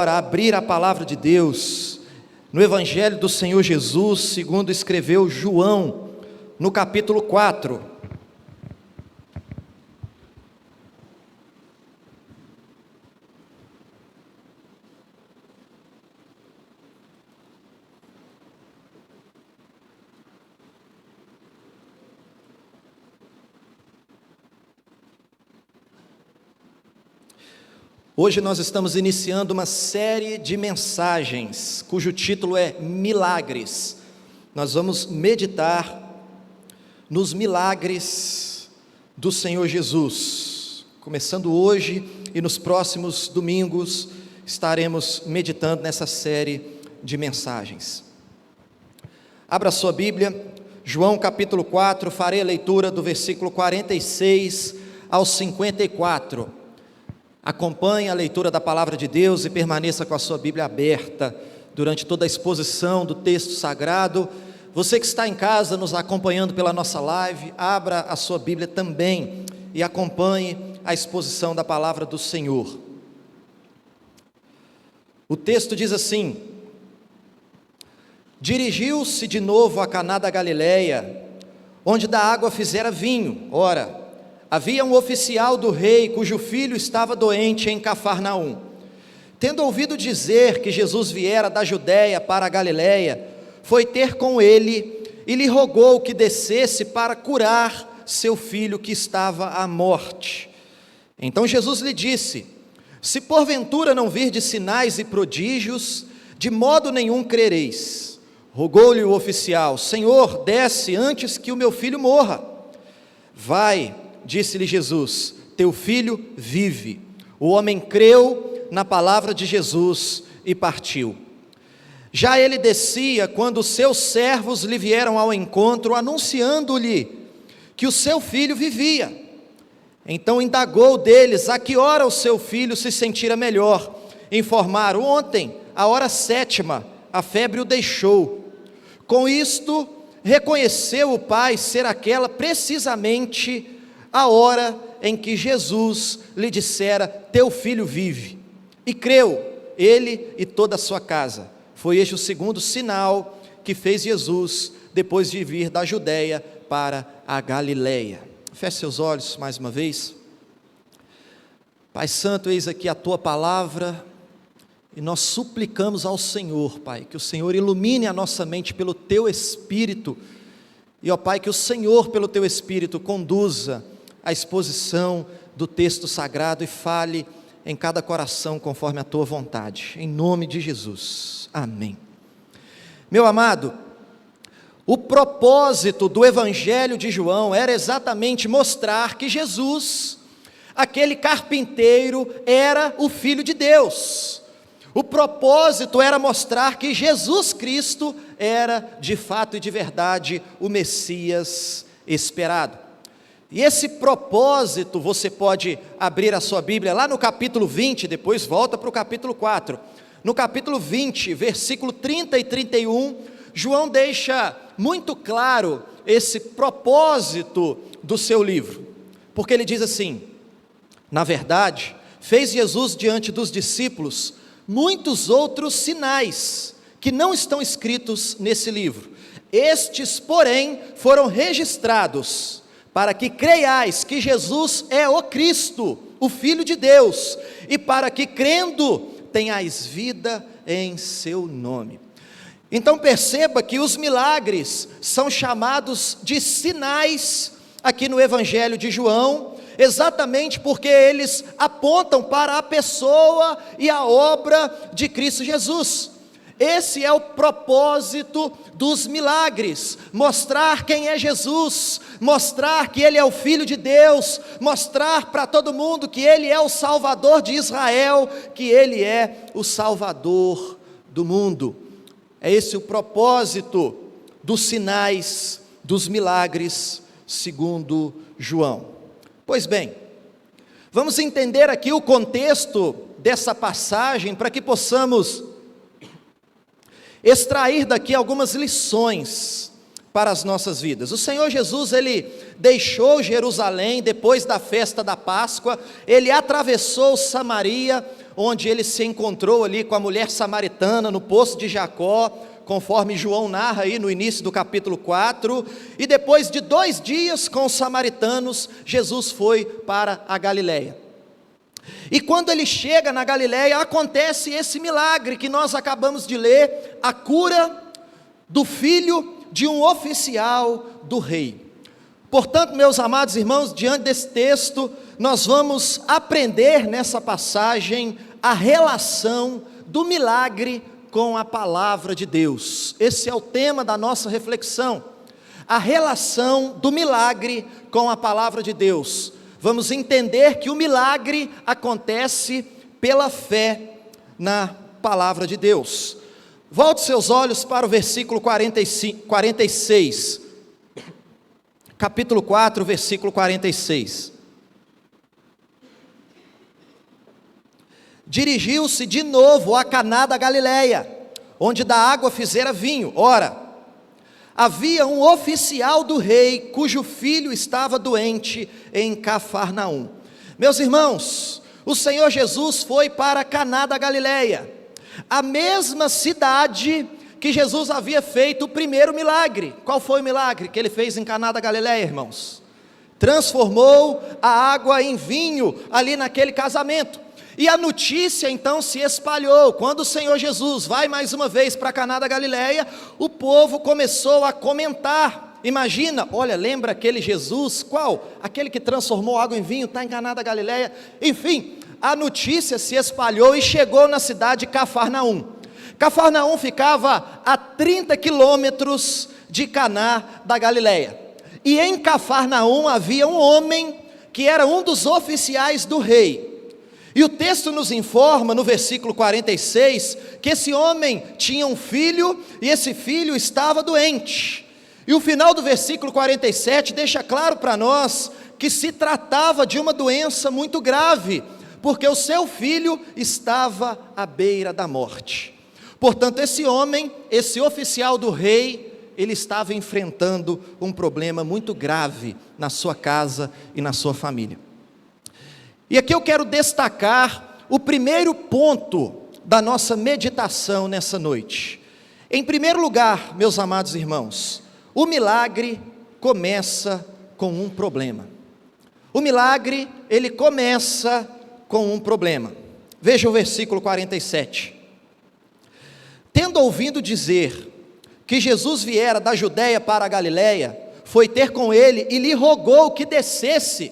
Para abrir a palavra de Deus no Evangelho do Senhor Jesus, segundo escreveu João, no capítulo 4. Hoje nós estamos iniciando uma série de mensagens, cujo título é Milagres. Nós vamos meditar nos milagres do Senhor Jesus. Começando hoje e nos próximos domingos, estaremos meditando nessa série de mensagens. Abra sua Bíblia, João capítulo 4, farei a leitura do versículo 46 ao 54. Acompanhe a leitura da palavra de Deus e permaneça com a sua Bíblia aberta durante toda a exposição do texto sagrado. Você que está em casa nos acompanhando pela nossa live, abra a sua Bíblia também e acompanhe a exposição da palavra do Senhor. O texto diz assim: dirigiu-se de novo a Caná da Galileia, onde da água fizera vinho. Ora, havia um oficial do rei, cujo filho estava doente em Cafarnaum. Tendo ouvido dizer que Jesus viera da Judéia para a Galileia, foi ter com ele e lhe rogou que descesse para curar seu filho que estava à morte. Então Jesus lhe disse: se porventura não virdes sinais e prodígios, de modo nenhum crereis. Rogou-lhe o oficial: Senhor, desce antes que o meu filho morra. Vai, disse-lhe Jesus, teu filho vive. O homem creu na palavra de Jesus e partiu. Já ele descia quando seus servos lhe vieram ao encontro, anunciando-lhe que o seu filho vivia. Então indagou deles a que hora o seu filho se sentira melhor. Informaram: ontem, à hora 7ª, a febre o deixou. Com isto, reconheceu o pai ser aquela precisamente a hora em que Jesus lhe dissera: teu filho vive. E creu, ele e toda a sua casa. Foi este o segundo sinal que fez Jesus, depois de vir da Judéia para a Galileia. Feche seus olhos mais uma vez. Pai Santo, eis aqui a tua palavra, e nós suplicamos ao Senhor, Pai, que o Senhor ilumine a nossa mente pelo teu Espírito, e ó Pai, que o Senhor pelo teu Espírito conduza a exposição do texto sagrado e fale em cada coração conforme a tua vontade, em nome de Jesus, amém. Meu amado, o propósito do Evangelho de João era exatamente mostrar que Jesus, aquele carpinteiro, era o Filho de Deus. O propósito era mostrar que Jesus Cristo era de fato e de verdade o Messias esperado. E esse propósito, você pode abrir a sua Bíblia lá no capítulo 20, depois volta para o capítulo 4. No capítulo 20, versículo 30 e 31, João deixa muito claro esse propósito do seu livro. Porque ele diz assim: na verdade, fez Jesus diante dos discípulos muitos outros sinais que não estão escritos nesse livro. Estes, porém, foram registrados para que creiais que Jesus é o Cristo, o Filho de Deus, e para que, crendo, tenhais vida em seu nome. Então perceba que os milagres são chamados de sinais aqui no Evangelho de João, exatamente porque eles apontam para a pessoa e a obra de Cristo Jesus. Esse é o propósito dos milagres: mostrar quem é Jesus, mostrar que Ele é o Filho de Deus, mostrar para todo mundo que Ele é o Salvador de Israel, que Ele é o Salvador do mundo. É esse o propósito dos sinais, dos milagres, segundo João. Pois bem, vamos entender aqui o contexto dessa passagem para que possamos extrair daqui algumas lições para as nossas vidas. O Senhor Jesus, Ele deixou Jerusalém depois da festa da Páscoa, Ele atravessou Samaria, onde ele se encontrou ali com a mulher samaritana no poço de Jacó, conforme João narra aí no início do capítulo 4, e depois de 2 dias com os samaritanos, Jesus foi para a Galileia. E quando ele chega na Galileia, acontece esse milagre que nós acabamos de ler, a cura do filho de um oficial do rei. Portanto, meus amados irmãos, diante desse texto, nós vamos aprender nessa passagem a relação do milagre com a palavra de Deus. Esse é o tema da nossa reflexão, a relação do milagre com a palavra de Deus. Vamos entender que o milagre acontece pela fé na palavra de Deus. Volte seus olhos para o versículo 46, capítulo 4, versículo 46. Dirigiu-se de novo a Caná da Galileia, onde da água fizera vinho. Ora, havia um oficial do rei, cujo filho estava doente em Cafarnaum. Meus irmãos, o Senhor Jesus foi para Caná da Galileia, a mesma cidade que Jesus havia feito o primeiro milagre. Qual foi o milagre que ele fez em Caná da Galileia, irmãos? Transformou a água em vinho ali naquele casamento. E a notícia então se espalhou. Quando o Senhor Jesus vai mais uma vez para Caná da Galileia, o povo começou a comentar. Imagina, olha, lembra aquele Jesus? Qual? Aquele que transformou água em vinho, está em Caná da Galileia. Enfim, a notícia se espalhou e chegou na cidade de Cafarnaum. Cafarnaum ficava a 30 quilômetros de Caná da Galileia. E em Cafarnaum havia um homem que era um dos oficiais do rei. E o texto nos informa, no versículo 46, que esse homem tinha um filho, e esse filho estava doente. E o final do versículo 47 deixa claro para nós, que se tratava de uma doença muito grave, porque o seu filho estava à beira da morte. Portanto, esse homem, esse oficial do rei, ele estava enfrentando um problema muito grave, na sua casa e na sua família. E aqui eu quero destacar o primeiro ponto da nossa meditação nessa noite. Em primeiro lugar, meus amados irmãos, o milagre começa com um problema. O milagre, ele começa com um problema. Veja o versículo 47. Tendo ouvido dizer que Jesus viera da Judéia para a Galiléia, foi ter com ele e lhe rogou que descesse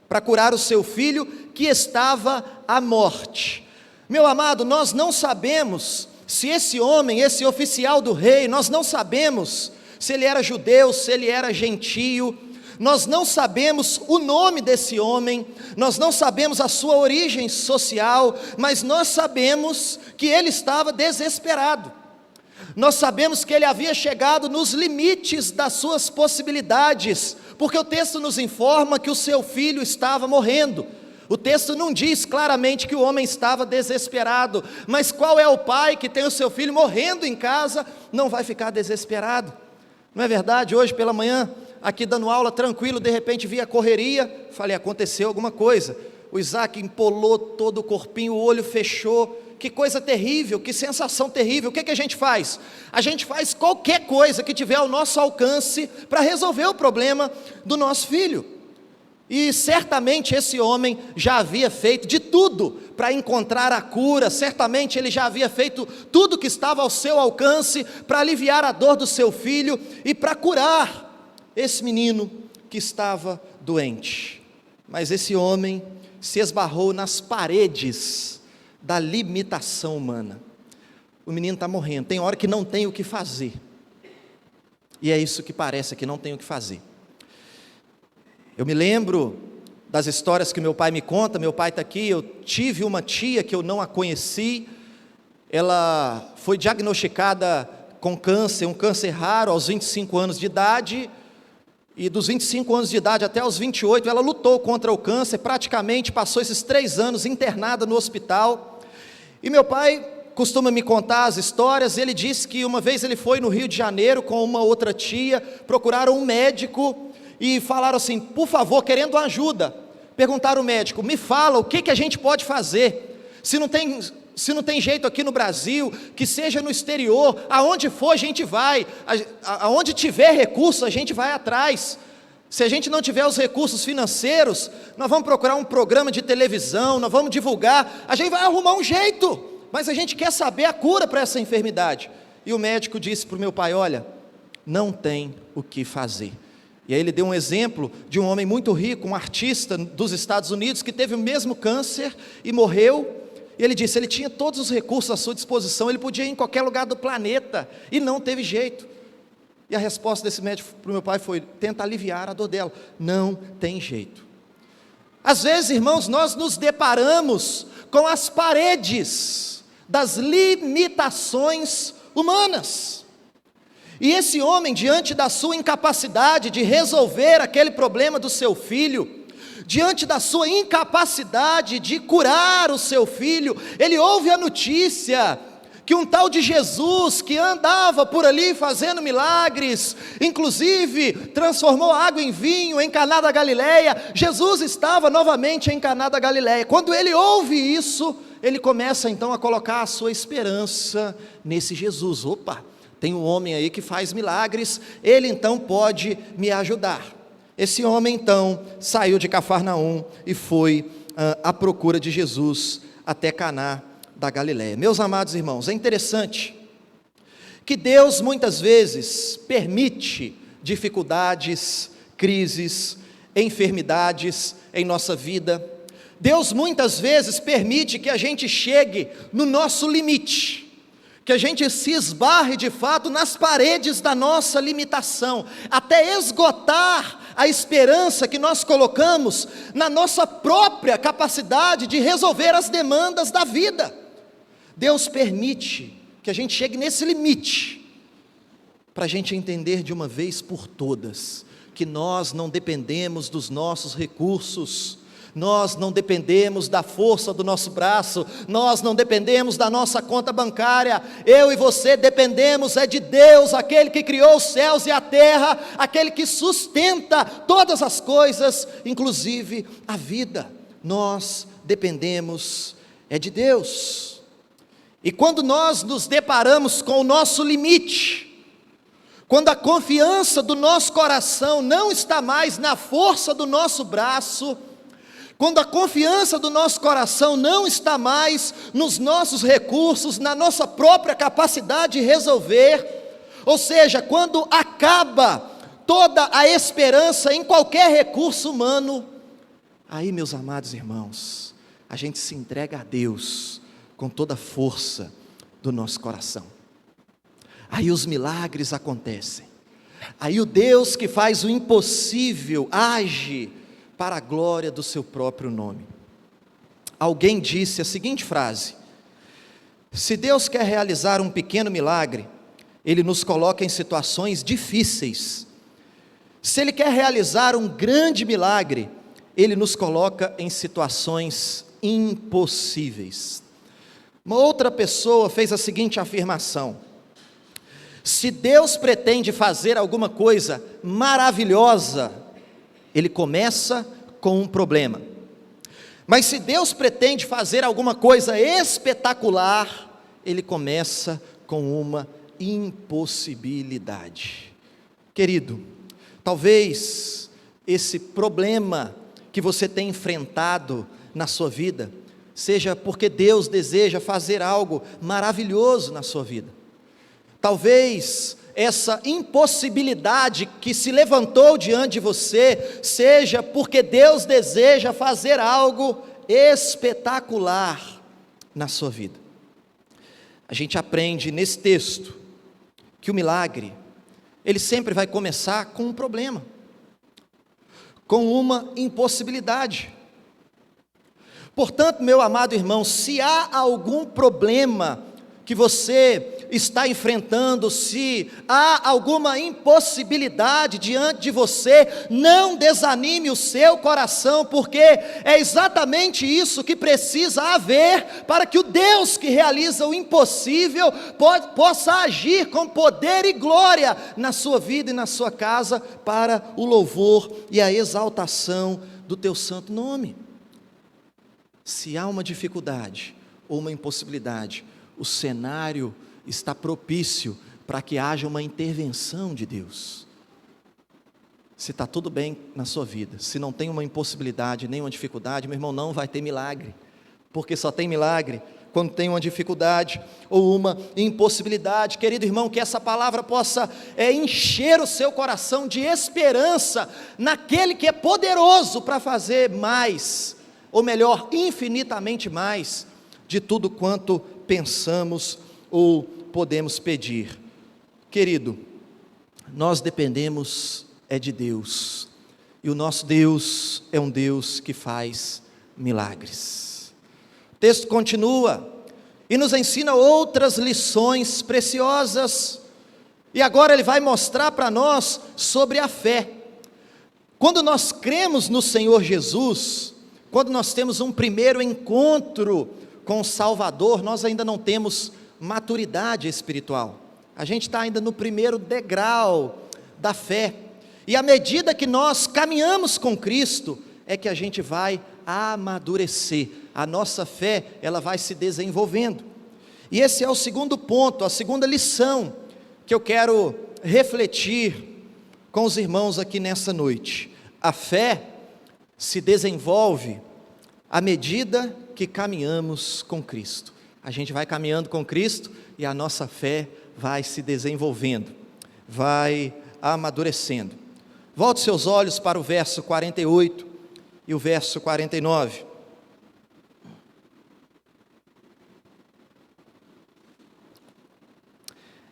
para curar o seu filho, que estava à morte. Meu amado, nós não sabemos se esse homem, esse oficial do rei, nós não sabemos se ele era judeu, se ele era gentio, nós não sabemos o nome desse homem, nós não sabemos a sua origem social, mas nós sabemos que ele estava desesperado. Nós sabemos que ele havia chegado nos limites das suas possibilidades, porque o texto nos informa que o seu filho estava morrendo. O texto não diz claramente que o homem estava desesperado, mas qual é o pai que tem o seu filho morrendo em casa, não vai ficar desesperado? Não é verdade? Hoje pela manhã, aqui dando aula tranquilo, de repente vi a correria, falei, aconteceu alguma coisa. O Isaac empolou todo o corpinho, o olho fechou. Que coisa terrível, que sensação terrível. O que a gente faz? A gente faz qualquer coisa que tiver ao nosso alcance para resolver o problema do nosso filho. E certamente esse homem já havia feito de tudo para encontrar a cura, certamente ele já havia feito tudo que estava ao seu alcance para aliviar a dor do seu filho e para curar esse menino que estava doente. Mas esse homem se esbarrou nas paredes da limitação humana. O menino está morrendo, tem hora que não tem o que fazer, e é isso que parece, que não tem o que fazer. Eu me lembro das histórias que meu pai me conta. Meu pai está aqui. Eu tive uma tia que eu não a conheci, ela foi diagnosticada com câncer, um câncer raro, aos 25 anos de idade, e dos 25 anos de idade até os 28, ela lutou contra o câncer, praticamente passou esses 3 anos internada no hospital. E meu pai costuma me contar as histórias. Ele disse que uma vez ele foi no Rio de Janeiro com uma outra tia, procuraram um médico, e falaram assim, por favor, querendo ajuda, perguntaram ao médico, me fala, o que a gente pode fazer? se não tem jeito aqui no Brasil, que seja no exterior, aonde for a gente vai, aonde tiver recurso a gente vai atrás. Se a gente não tiver os recursos financeiros, nós vamos procurar um programa de televisão, nós vamos divulgar, a gente vai arrumar um jeito, mas a gente quer saber a cura para essa enfermidade. E o médico disse para o meu pai: olha, não tem o que fazer. E aí ele deu um exemplo de um homem muito rico, um artista dos Estados Unidos, que teve o mesmo câncer e morreu. E ele disse, ele tinha todos os recursos à sua disposição, ele podia ir em qualquer lugar do planeta, e não teve jeito. E a resposta desse médico para o meu pai foi: tenta aliviar a dor dela. Não tem jeito. Às vezes, irmãos, nós nos deparamos com as paredes das limitações humanas. E esse homem, diante da sua incapacidade de resolver aquele problema do seu filho, diante da sua incapacidade de curar o seu filho, ele ouve a notícia que um tal de Jesus, que andava por ali fazendo milagres, inclusive transformou água em vinho em Caná da Galileia, Jesus estava novamente em Caná da Galileia. Quando ele ouve isso, ele começa então a colocar a sua esperança nesse Jesus. Opa, tem um homem aí que faz milagres, ele então pode me ajudar. Esse homem então saiu de Cafarnaum e foi à procura de Jesus até Caná da Galileia. Meus amados irmãos, é interessante que Deus muitas vezes permite dificuldades, crises, enfermidades em nossa vida. Deus muitas vezes permite que a gente chegue no nosso limite, que a gente se esbarre de fato nas paredes da nossa limitação, até esgotar a esperança que nós colocamos na nossa própria capacidade de resolver as demandas da vida. Deus permite que a gente chegue nesse limite, para a gente entender de uma vez por todas, que nós não dependemos dos nossos recursos, nós não dependemos da força do nosso braço, nós não dependemos da nossa conta bancária, eu e você dependemos de Deus, aquele que criou os céus e a terra, aquele que sustenta todas as coisas, inclusive a vida. Nós dependemos de Deus. E quando nós nos deparamos com o nosso limite, quando a confiança do nosso coração não está mais na força do nosso braço, quando a confiança do nosso coração não está mais nos nossos recursos, na nossa própria capacidade de resolver, ou seja, quando acaba toda a esperança em qualquer recurso humano, aí, meus amados irmãos, a gente se entrega a Deus com toda a força do nosso coração. Aí os milagres acontecem, aí o Deus que faz o impossível age para a glória do seu próprio nome. Alguém disse a seguinte frase: se Deus quer realizar um pequeno milagre, Ele nos coloca em situações difíceis. Se Ele quer realizar um grande milagre, Ele nos coloca em situações impossíveis. Uma outra pessoa fez a seguinte afirmação: se Deus pretende fazer alguma coisa maravilhosa, Ele começa com um problema. Mas se Deus pretende fazer alguma coisa espetacular, Ele começa com uma impossibilidade. Querido, talvez esse problema que você tem enfrentado na sua vida, seja porque Deus deseja fazer algo maravilhoso na sua vida. Talvez essa impossibilidade que se levantou diante de você, seja porque Deus deseja fazer algo espetacular na sua vida. A gente aprende nesse texto, que o milagre, ele sempre vai começar com um problema, com uma impossibilidade. Portanto, meu amado irmão, se há algum problema que você está enfrentando, se há alguma impossibilidade diante de você, não desanime o seu coração, porque é exatamente isso que precisa haver, para que o Deus que realiza o impossível, possa agir com poder e glória na sua vida e na sua casa, para o louvor e a exaltação do teu santo nome. Se há uma dificuldade, ou uma impossibilidade, o cenário está propício para que haja uma intervenção de Deus. Se está tudo bem na sua vida, se não tem uma impossibilidade, nem uma dificuldade, meu irmão, não vai ter milagre, porque só tem milagre quando tem uma dificuldade ou uma impossibilidade. Querido irmão, que essa palavra possa encher o seu coração de esperança naquele que é poderoso para fazer mais, ou melhor, infinitamente mais, de tudo quanto pensamos ou podemos pedir. Querido, nós dependemos de Deus, e o nosso Deus é um Deus que faz milagres. O texto continua e nos ensina outras lições preciosas, e agora ele vai mostrar para nós sobre a fé. Quando nós cremos no Senhor Jesus, quando nós temos um primeiro encontro com o Salvador, nós ainda não temos maturidade espiritual, a gente está ainda no primeiro degrau da fé, e à medida que nós caminhamos com Cristo, é que a gente vai amadurecer, a nossa fé, ela vai se desenvolvendo, e esse é o segundo ponto, a segunda lição, que eu quero refletir com os irmãos aqui nessa noite. A fé se desenvolve à medida que caminhamos com Cristo, a gente vai caminhando com Cristo, e a nossa fé vai se desenvolvendo, vai amadurecendo. Volte seus olhos para o verso 48 e o verso 49.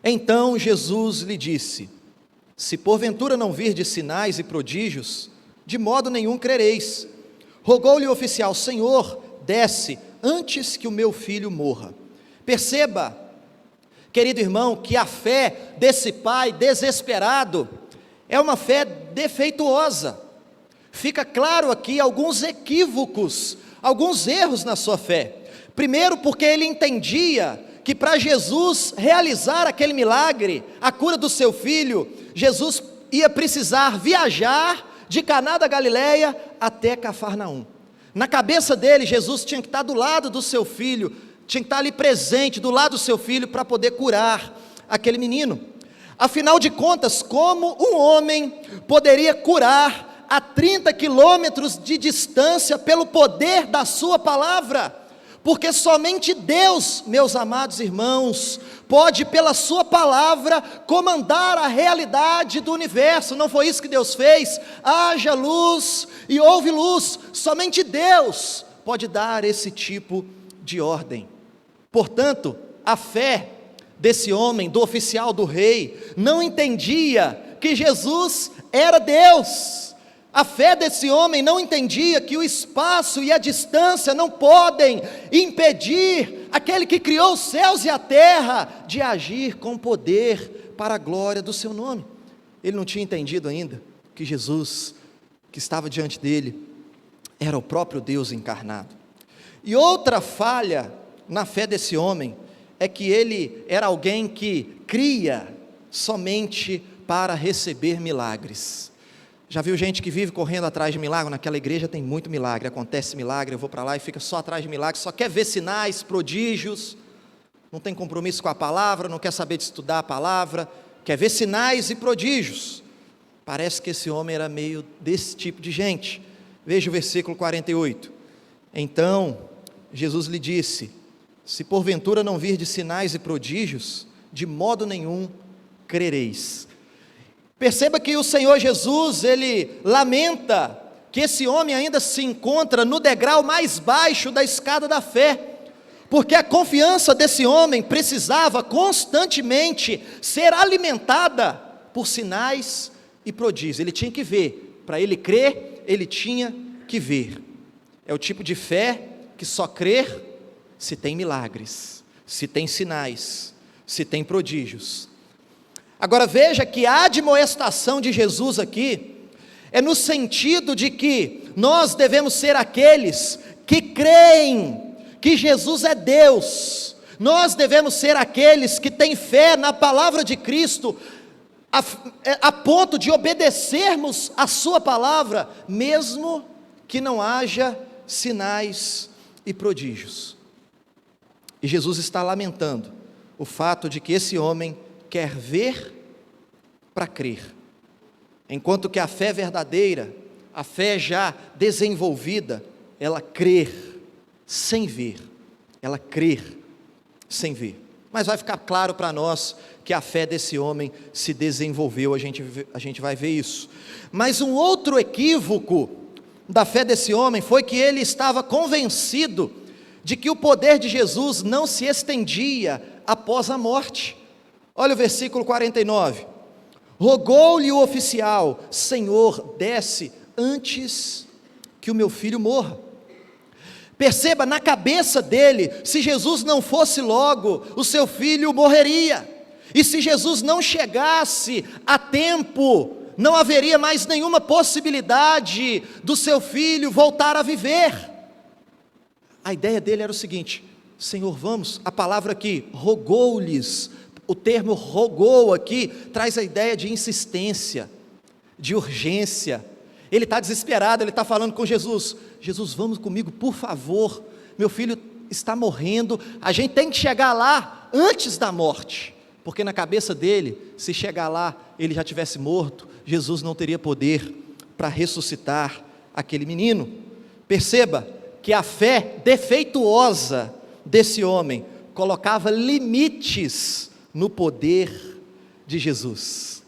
Então Jesus lhe disse: se porventura não virdes sinais e prodígios, de modo nenhum crereis. Rogou-lhe o oficial: Senhor, desce, antes que o meu filho morra. Perceba, querido irmão, que a fé desse pai desesperado é uma fé defeituosa. Fica claro aqui alguns equívocos, alguns erros na sua fé. Primeiro, porque ele entendia que para Jesus realizar aquele milagre, a cura do seu filho, Jesus ia precisar viajar de Caná da Galileia até Cafarnaum. Na cabeça dele, Jesus tinha que estar do lado do seu filho, tinha que estar ali presente, do lado do seu filho, para poder curar aquele menino. Afinal de contas, como um homem poderia curar a 30 quilômetros de distância pelo poder da sua palavra? Porque somente Deus, meus amados irmãos, pode pela sua palavra comandar a realidade do universo. Não foi isso que Deus fez? Haja luz e houve luz. Somente Deus pode dar esse tipo de ordem. Portanto, a fé desse homem, do oficial do rei, não entendia que Jesus era Deus. A fé desse homem não entendia que o espaço e a distância não podem impedir aquele que criou os céus e a terra de agir com poder para a glória do seu nome. Ele não tinha entendido ainda que Jesus, que estava diante dele, era o próprio Deus encarnado. E outra falha na fé desse homem é que ele era alguém que cria somente para receber milagres. Já viu gente que vive correndo atrás de milagre? Naquela igreja tem muito milagre, acontece milagre, eu vou para lá e fica só atrás de milagres, só quer ver sinais, prodígios, não tem compromisso com a palavra, não quer saber de estudar a palavra, quer ver sinais e prodígios. Parece que esse homem era meio desse tipo de gente. Veja o versículo 48. Então Jesus lhe disse: se porventura não virdes sinais e prodígios, de modo nenhum crereis. Perceba que o Senhor Jesus, ele lamenta que esse homem ainda se encontra no degrau mais baixo da escada da fé, porque a confiança desse homem precisava constantemente ser alimentada por sinais e prodígios. Ele tinha que ver, para ele crer, ele tinha que ver. É o tipo de fé que só crer se tem milagres, se tem sinais, se tem prodígios. Agora veja que a admoestação de Jesus aqui é no sentido de que nós devemos ser aqueles que creem que Jesus é Deus. Nós devemos ser aqueles que têm fé na palavra de Cristo, a ponto de obedecermos a sua palavra, mesmo que não haja sinais e prodígios. E Jesus está lamentando o fato de que esse homem quer ver para crer, enquanto que a fé verdadeira, a fé já desenvolvida, ela crer sem ver, ela crer sem ver. Mas vai ficar claro para nós que a fé desse homem se desenvolveu, a gente vai ver isso. Mas um outro equívoco da fé desse homem foi que ele estava convencido de que o poder de Jesus não se estendia após a morte. Olha o versículo 49. Rogou-lhe o oficial: Senhor, desce antes que o meu filho morra. Perceba, na cabeça dele, se Jesus não fosse logo, o seu filho morreria. E se Jesus não chegasse a tempo, não haveria mais nenhuma possibilidade do seu filho voltar a viver. A ideia dele era o seguinte: Senhor, vamos, a palavra aqui, rogou-lhes, o termo rogou aqui, traz a ideia de insistência, de urgência. Ele está desesperado, ele está falando com Jesus: Jesus, vamos comigo, por favor, meu filho está morrendo, a gente tem que chegar lá antes da morte, porque na cabeça dele, se chegar lá, ele já tivesse morto, Jesus não teria poder para ressuscitar aquele menino. Perceba que a fé defeituosa desse homem colocava limites no poder de Jesus.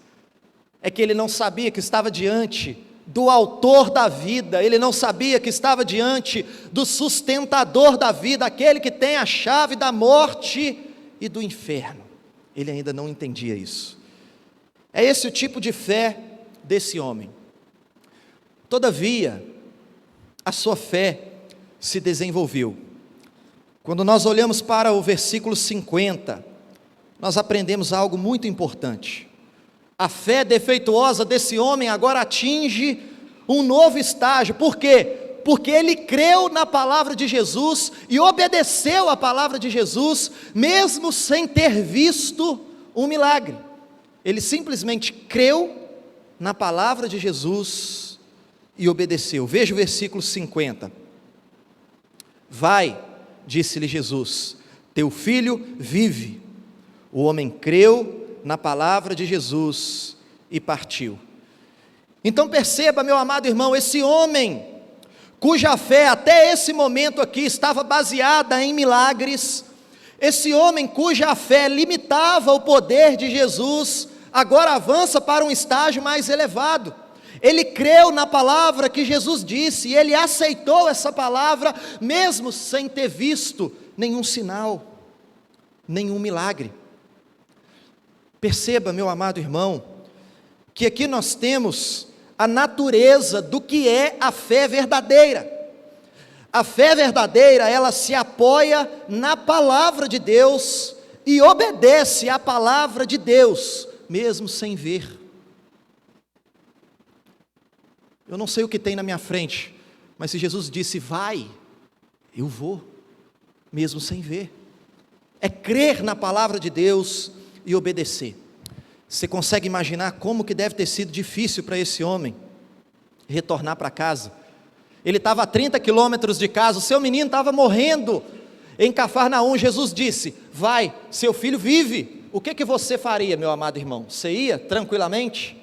É que ele não sabia que estava diante do autor da vida, ele não sabia que estava diante do sustentador da vida, aquele que tem a chave da morte e do inferno. Ele ainda não entendia isso. É esse o tipo de fé desse homem. Todavia, a sua fé se desenvolveu. Quando nós olhamos para o versículo 50, nós aprendemos algo muito importante. A fé defeituosa desse homem agora atinge um novo estágio. Por quê? Porque ele creu na palavra de Jesus e obedeceu a palavra de Jesus, mesmo sem ter visto um milagre. Ele simplesmente creu na palavra de Jesus e obedeceu. Veja o versículo 50. Vai, disse-lhe Jesus, teu filho vive. O homem creu na palavra de Jesus e partiu. Então perceba, meu amado irmão, esse homem, cuja fé até esse momento aqui estava baseada em milagres, esse homem cuja fé limitava o poder de Jesus, agora avança para um estágio mais elevado. Ele creu na palavra que Jesus disse, e ele aceitou essa palavra, mesmo sem ter visto nenhum sinal, nenhum milagre. Perceba, meu amado irmão, que aqui nós temos a natureza do que é a fé verdadeira. A fé verdadeira, ela se apoia na palavra de Deus e obedece à palavra de Deus, mesmo sem ver. Eu não sei o que tem na minha frente, mas se Jesus disse vai, eu vou, mesmo sem ver. É crer na palavra de Deus e obedecer. Você consegue imaginar como que deve ter sido difícil para esse homem retornar para casa? Ele estava a 30 quilômetros de casa, o seu menino estava morrendo em Cafarnaum. Jesus disse: vai, seu filho vive. O que você faria, meu amado irmão? Você ia tranquilamente?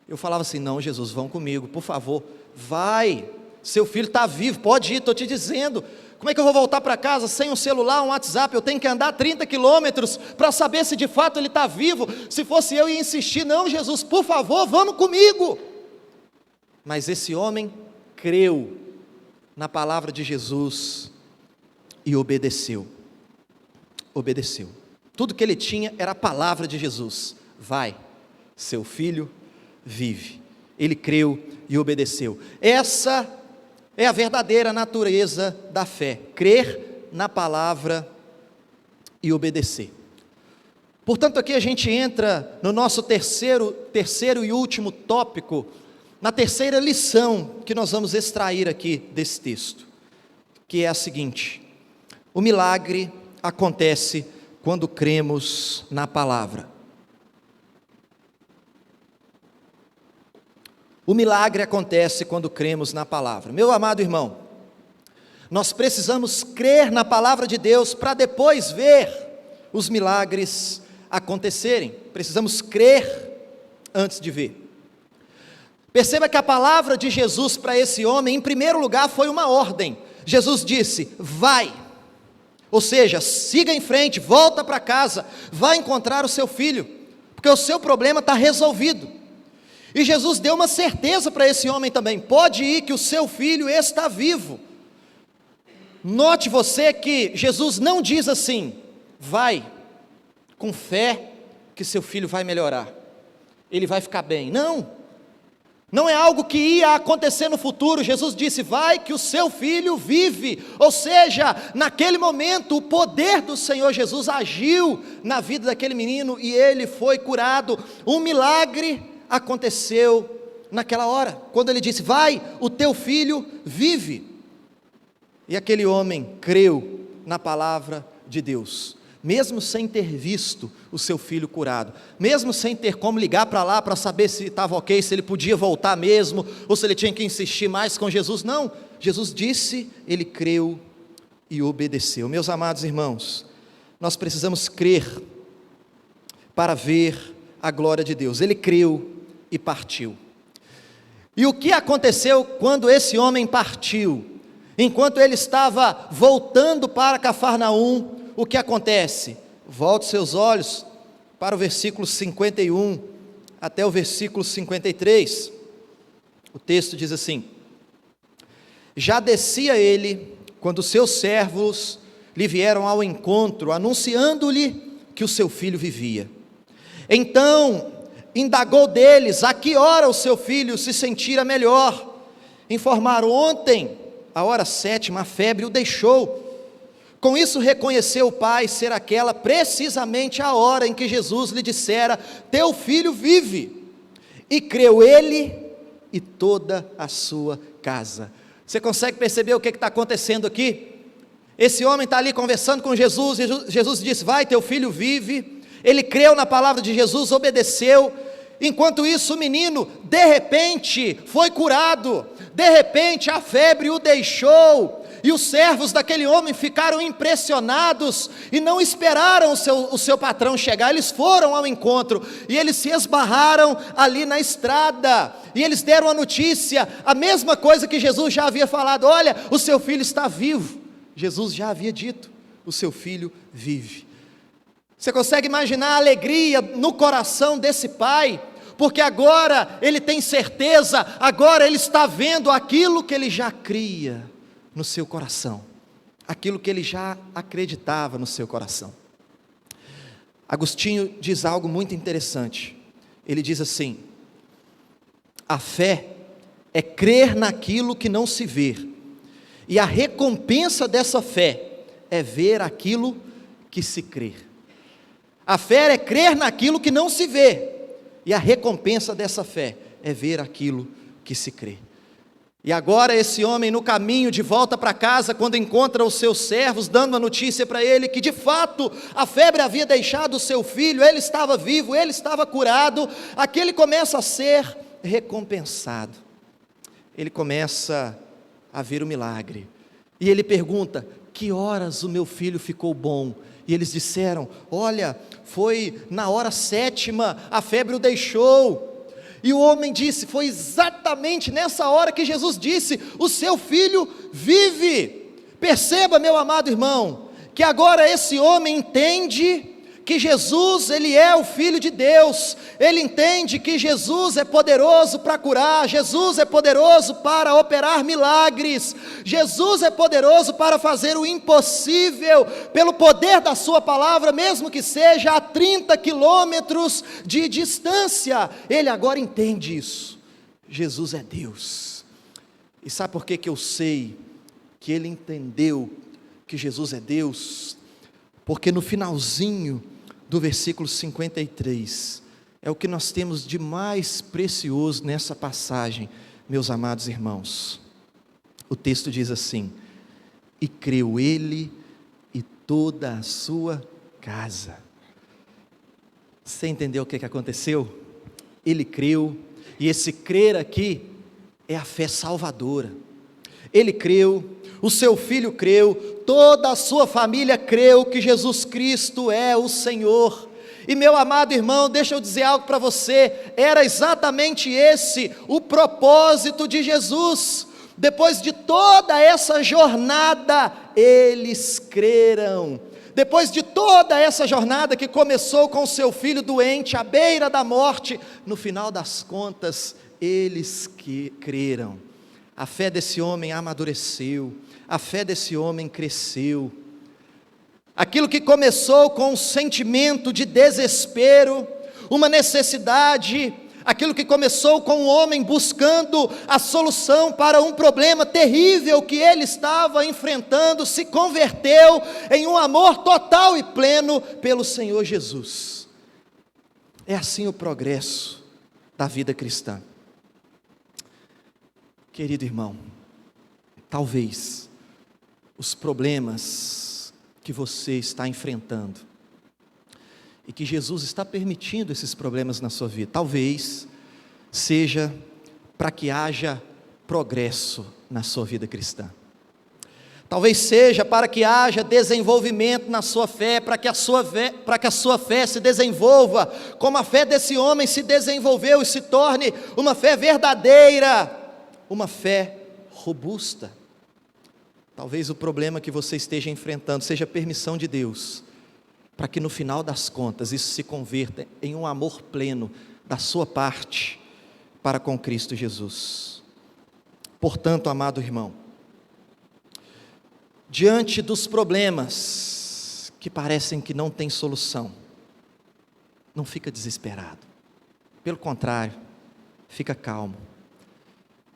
Eu falava assim: não, Jesus, vão comigo, por favor, vai, seu filho está vivo, pode ir, estou te dizendo. Como é que eu vou voltar para casa sem um celular, um WhatsApp? Eu tenho que andar 30 quilômetros para saber se de fato ele está vivo. Se fosse eu, ia insistir: não, Jesus, por favor, vamos comigo. Mas esse homem creu na palavra de Jesus e obedeceu. Obedeceu. Tudo que ele tinha era a palavra de Jesus: vai, seu filho vive. Ele creu e obedeceu. Essa é a verdadeira natureza da fé: crer na palavra e obedecer. Portanto, aqui a gente entra no nosso terceiro e último tópico, na terceira lição que nós vamos extrair aqui desse texto, que é a seguinte: o milagre acontece quando cremos na palavra. O milagre acontece quando cremos na palavra. Meu amado irmão, Nós precisamos crer na palavra de Deus para depois ver os milagres acontecerem. Precisamos crer antes de ver. Perceba que a palavra de Jesus para esse homem, em primeiro lugar, foi uma ordem. Jesus disse: vai. Ou seja, siga em frente, volta para casa, vai encontrar o seu filho, porque o seu problema está resolvido. E Jesus deu uma certeza para esse homem também: pode ir, que o seu filho está vivo. Note você que Jesus não diz assim: vai, com fé, que seu filho vai melhorar, ele vai ficar bem. Não é algo que ia acontecer no futuro. Jesus disse: vai, que o seu filho vive. Ou seja, naquele momento o poder do Senhor Jesus agiu na vida daquele menino e ele foi curado. Um milagre aconteceu naquela hora, quando ele disse: vai, o teu filho vive. E aquele homem creu na palavra de Deus, mesmo sem ter visto o seu filho curado, mesmo sem ter como ligar para lá para saber se estava ok, se ele podia voltar mesmo, ou se ele tinha que insistir mais com Jesus. Não, Jesus disse, ele creu e obedeceu. Meus amados irmãos, nós precisamos crer para ver a glória de Deus. Ele creu e partiu. E o que aconteceu quando esse homem partiu? Enquanto ele estava voltando para Cafarnaum, o que acontece? Volte seus olhos para o versículo 51 até o versículo 53. O texto diz assim: já descia ele, quando seus servos lhe vieram ao encontro, anunciando-lhe que o seu filho vivia. Então indagou deles a que hora o seu filho se sentira melhor. Informaram: ontem, a hora 7ª, a febre o deixou. Com isso reconheceu o pai ser aquela precisamente a hora em que Jesus lhe dissera: teu filho vive. E creu ele e toda a sua casa. Você consegue perceber o que está acontecendo aqui? Esse homem está ali conversando com Jesus, e Jesus disse: vai, teu filho vive. Ele creu na palavra de Jesus, obedeceu. Enquanto isso, o menino, de repente, foi curado. De repente, a febre o deixou. E os servos daquele homem ficaram impressionados e não esperaram o seu patrão chegar. Eles foram ao encontro e eles se esbarraram ali na estrada. E eles deram a notícia, a mesma coisa que Jesus já havia falado: olha, o seu filho está vivo. Jesus já havia dito: o seu filho vive. Você consegue imaginar a alegria no coração desse pai? Porque agora ele tem certeza, agora ele está vendo aquilo que ele já cria no seu coração, aquilo que ele já acreditava no seu coração. Agostinho diz algo muito interessante. Ele diz assim: a fé é crer naquilo que não se vê, e a recompensa dessa fé é ver aquilo que se crê. A fé é crer naquilo que não se vê, e a recompensa dessa fé é ver aquilo que se crê. E agora esse homem, no caminho de volta para casa, quando encontra os seus servos, dando a notícia para ele que de fato a febre havia deixado o seu filho, ele estava vivo, ele estava curado, aqui ele começa a ser recompensado. Ele começa a ver o milagre. E ele pergunta: que horas o meu filho ficou bom? E eles disseram: olha, foi na hora 7ª, a febre o deixou. E o homem disse: foi exatamente nessa hora que Jesus disse: o seu filho vive. Perceba, meu amado irmão, que agora esse homem entende que Jesus, ele é o Filho de Deus. Ele entende que Jesus é poderoso para curar, Jesus é poderoso para operar milagres, Jesus é poderoso para fazer o impossível, pelo poder da sua palavra, mesmo que seja a 30 quilômetros de distância. Ele agora entende isso. Jesus é Deus. E sabe por que eu sei que ele entendeu que Jesus é Deus? Porque no finalzinho do versículo 53, é o que nós temos de mais precioso nessa passagem, meus amados irmãos. O texto diz assim: e creu ele e toda a sua casa. Você entendeu o que aconteceu? Ele creu, e esse crer aqui é a fé salvadora. Ele creu, o seu filho creu, toda a sua família creu que Jesus Cristo é o Senhor. E meu amado irmão, deixa eu dizer algo para você, era exatamente esse o propósito de Jesus. Depois de toda essa jornada, eles creram. Depois de toda essa jornada que começou com o seu filho doente, à beira da morte, no final das contas, eles creram. A fé desse homem amadureceu, a fé desse homem cresceu. Aquilo que começou com um sentimento de desespero, uma necessidade, aquilo que começou com um homem buscando a solução para um problema terrível que ele estava enfrentando, se converteu em um amor total e pleno pelo Senhor Jesus. É assim o progresso da vida cristã. Querido irmão, talvez os problemas que você está enfrentando, e que Jesus está permitindo esses problemas na sua vida, talvez seja para que haja progresso na sua vida cristã, talvez seja para que haja desenvolvimento na sua fé, para que a sua fé se desenvolva, como a fé desse homem se desenvolveu e se torne uma fé verdadeira, uma fé robusta. Talvez o problema que você esteja enfrentando seja permissão de Deus, para que no final das contas isso se converta em um amor pleno da sua parte para com Cristo Jesus. Portanto, amado irmão, diante dos problemas que parecem que não têm solução, não fica desesperado, pelo contrário, fica calmo,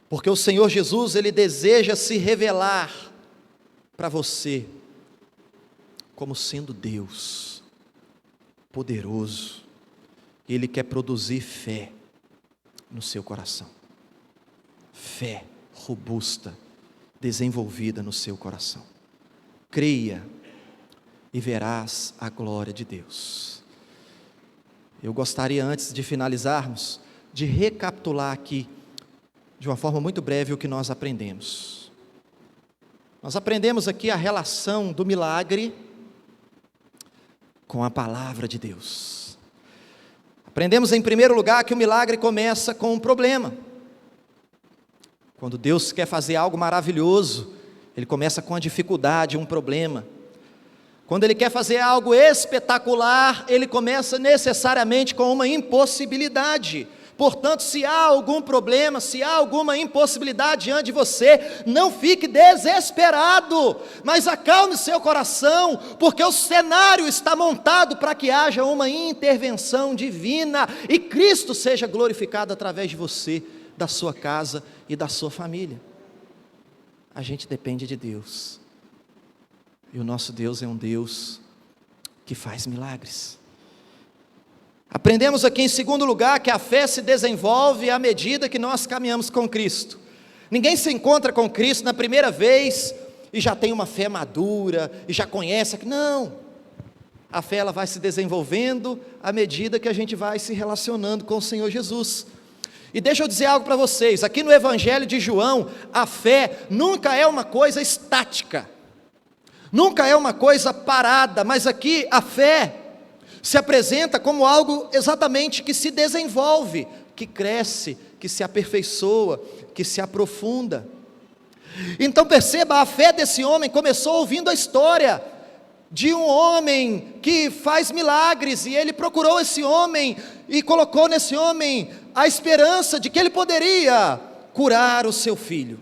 porque o Senhor Jesus, Ele deseja se revelar para você como sendo Deus poderoso. Ele quer produzir fé no seu coração, fé robusta, desenvolvida no seu coração. Creia e verás a glória de Deus. Eu gostaria, antes de finalizarmos, de recapitular aqui de uma forma muito breve o que nós aprendemos. Nós aprendemos aqui a relação do milagre com a palavra de Deus. Aprendemos em primeiro lugar que o milagre começa com um problema. Quando Deus quer fazer algo maravilhoso, Ele começa com a dificuldade, um problema. Quando Ele quer fazer algo espetacular, Ele começa necessariamente com uma impossibilidade. Portanto, se há algum problema, se há alguma impossibilidade diante de você, não fique desesperado, mas acalme seu coração, porque o cenário está montado para que haja uma intervenção divina, e Cristo seja glorificado através de você, da sua casa e da sua família. A gente depende de Deus, e o nosso Deus é um Deus que faz milagres. Aprendemos aqui em segundo lugar que a fé se desenvolve à medida que nós caminhamos com Cristo. Ninguém se encontra com Cristo na primeira vez e já tem uma fé madura e já conhece. Não, a fé ela vai se desenvolvendo à medida que a gente vai se relacionando com o Senhor Jesus. E deixa eu dizer algo para vocês, aqui no Evangelho de João, a fé nunca é uma coisa estática, nunca é uma coisa parada, mas aqui a fé se apresenta como algo exatamente que se desenvolve, que cresce, que se aperfeiçoa, que se aprofunda. Então perceba, a fé desse homem começou ouvindo a história de um homem que faz milagres, e ele procurou esse homem, e colocou nesse homem a esperança de que ele poderia curar o seu filho,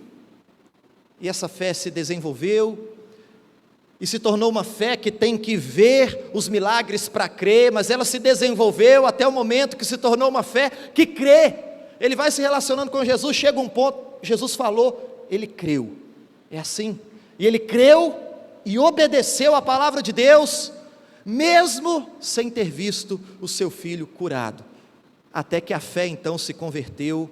e essa fé se desenvolveu, e se tornou uma fé que tem que ver os milagres para crer, mas ela se desenvolveu até o momento que se tornou uma fé que crê. Ele vai se relacionando com Jesus, chega um ponto, Jesus falou, ele creu, é assim, e ele creu e obedeceu a palavra de Deus, mesmo sem ter visto o seu filho curado, até que a fé então se converteu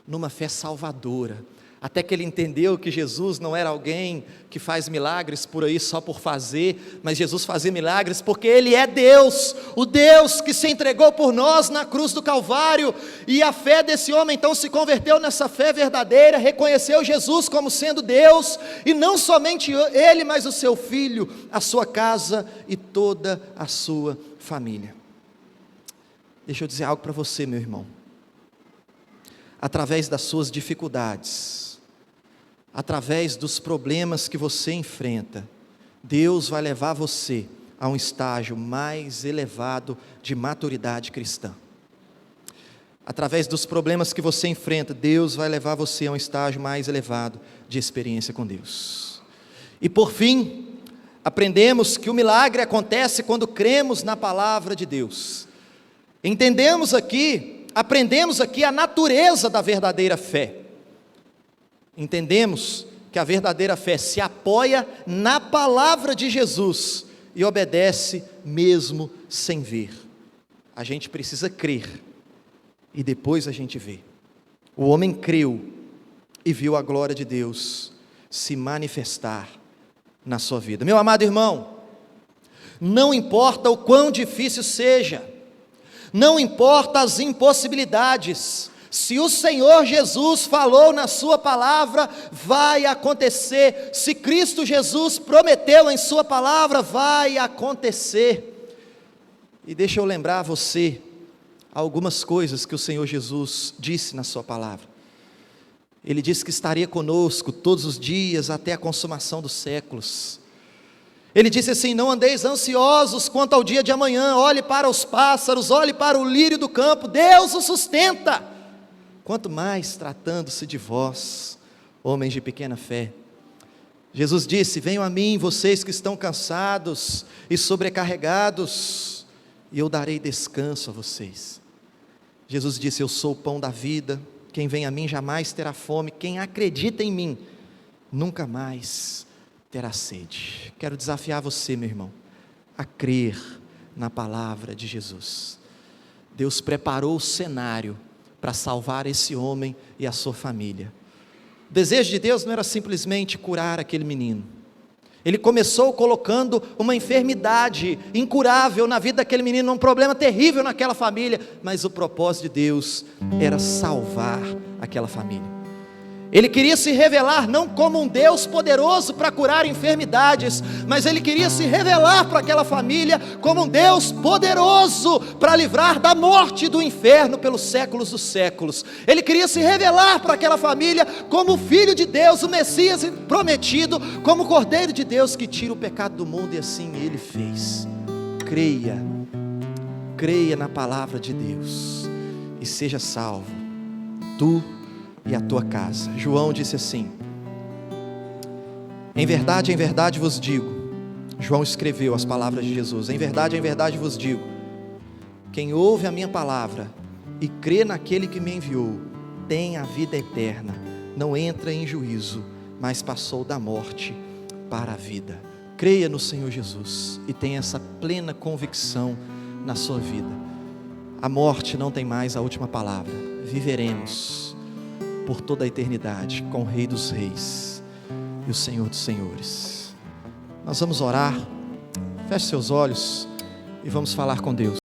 numa fé salvadora, até que ele entendeu que Jesus não era alguém que faz milagres por aí só por fazer, mas Jesus fazia milagres porque Ele é Deus, o Deus que se entregou por nós na cruz do Calvário, e a fé desse homem então se converteu nessa fé verdadeira, reconheceu Jesus como sendo Deus, e não somente ele, mas o seu filho, a sua casa e toda a sua família. Deixa eu dizer algo para você, meu irmão. Através das suas dificuldades, através dos problemas que você enfrenta, Deus vai levar você a um estágio mais elevado de maturidade cristã. Através dos problemas que você enfrenta, Deus vai levar você a um estágio mais elevado de experiência com Deus. E por fim, aprendemos que o milagre acontece quando cremos na palavra de Deus. Aprendemos aqui a natureza da verdadeira fé. Entendemos que a verdadeira fé se apoia na palavra de Jesus e obedece mesmo sem ver. A gente precisa crer e depois a gente vê. O homem creu e viu a glória de Deus se manifestar na sua vida. Meu amado irmão, não importa o quão difícil seja, não importa as impossibilidades, se o Senhor Jesus falou na sua palavra, vai acontecer. Se Cristo Jesus prometeu em sua palavra, vai acontecer. E deixa eu lembrar a você algumas coisas que o Senhor Jesus disse na sua palavra. Ele disse que estaria conosco todos os dias até a consumação dos séculos. Ele disse assim: não andeis ansiosos quanto ao dia de amanhã, olhe para os pássaros, olhe para o lírio do campo, Deus o sustenta. Quanto mais tratando-se de vós, homens de pequena fé. Jesus disse: venham a mim, vocês que estão cansados e sobrecarregados, e eu darei descanso a vocês. Jesus disse: eu sou o pão da vida, quem vem a mim jamais terá fome, quem acredita em mim, nunca mais terá sede. Quero desafiar você, meu irmão, a crer na palavra de Jesus. Deus preparou o cenário para salvar esse homem e a sua família. O desejo de Deus não era simplesmente curar aquele menino. Ele começou colocando uma enfermidade incurável na vida daquele menino, um problema terrível naquela família, mas o propósito de Deus era salvar aquela família. Ele queria se revelar não como um Deus poderoso para curar enfermidades, mas ele queria se revelar para aquela família como um Deus poderoso para livrar da morte e do inferno pelos séculos dos séculos. Ele queria se revelar para aquela família como o Filho de Deus, o Messias prometido, como o Cordeiro de Deus que tira o pecado do mundo, e assim ele fez. Creia na palavra de Deus e seja salvo, tu e a tua casa. João disse assim: em verdade vos digo, João escreveu as palavras de Jesus, em verdade vos digo, quem ouve a minha palavra e crê naquele que me enviou, tem a vida eterna, não entra em juízo, mas passou da morte para a vida. Creia no Senhor Jesus e tenha essa plena convicção na sua vida. A morte não tem mais a última palavra. Viveremos por toda a eternidade com o Rei dos Reis e o Senhor dos Senhores. Nós vamos orar. Feche seus olhos e vamos falar com Deus.